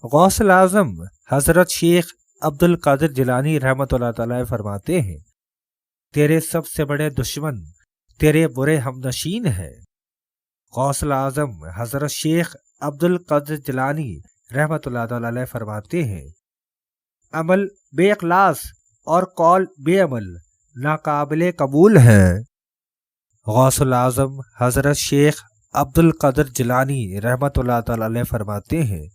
غوث اعظم حضرت شیخ عبد القادر جیلانی رحمۃ اللہ تعالی فرماتے ہیں، تیرے سب سے بڑے دشمن تیرے برے ہمنشین ہیں۔ غوث اعظم حضرت شیخ عبد القادر جیلانی رحمۃ اللہ تعالی فرماتے ہیں، عمل بے اخلاص اور قول بے عمل ناقابل قبول ہیں۔ غوث اعظم حضرت شیخ عبد القادر جیلانی رحمۃ اللہ تعالی فرماتے ہیں،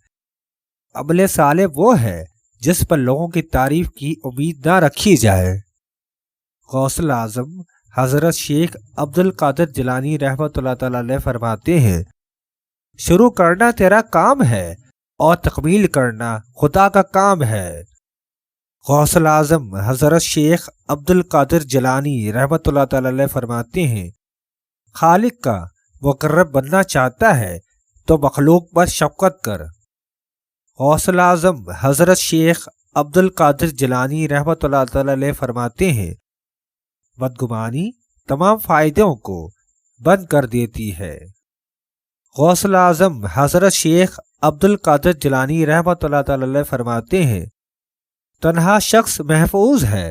عمل صالح وہ ہے جس پر لوگوں کی تعریف کی امید نہ رکھی جائے۔ غوث اعظم حضرت شیخ عبد القادر جیلانی رحمۃ اللہ تعالی فرماتے ہیں، شروع کرنا تیرا کام ہے اور تکمیل کرنا خدا کا کام ہے۔ غوث اعظم حضرت شیخ عبد القادر جیلانی رحمۃ اللہ تعالی فرماتے ہیں، خالق کا مقرب بننا چاہتا ہے تو مخلوق پر شفقت کر۔ غوث اعظم حضرت شیخ عبد القادر جیلانی رحمۃ اللہ تعالی فرماتے ہیں، بدگمانی تمام فائدوں کو بند کر دیتی ہے۔ غوث اعظم حضرت شیخ عبد القادر جیلانی رحمۃ اللہ تعالی فرماتے ہیں، تنہا شخص محفوظ ہے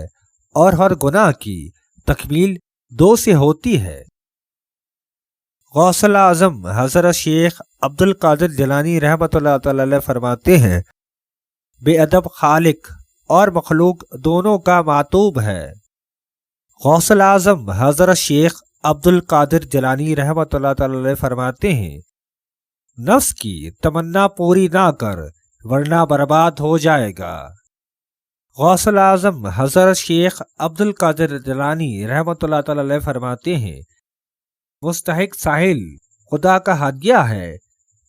اور ہر گناہ کی تکمیل دو سے ہوتی ہے۔ غوث اعظم حضرت شیخ عبد القادر جیلانی رحمۃ اللہ تعالی فرماتے ہیں، بے ادب خالق اور مخلوق دونوں کا معتوب ہے۔ غوث اعظم حضرت شیخ عبد القادر جیلانی رحمۃ اللہ تعالی فرماتے ہیں، نفس کی تمنا پوری نہ کر ورنہ برباد ہو جائے گا۔ غوث اعظم حضرت شیخ عبد القادر جیلانی رحمۃ اللہ تعالی فرماتے ہیں، مستحق ساحل خدا کا ہدیہ ہے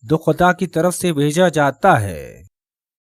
جو خدا کی طرف سے بھیجا جاتا ہے۔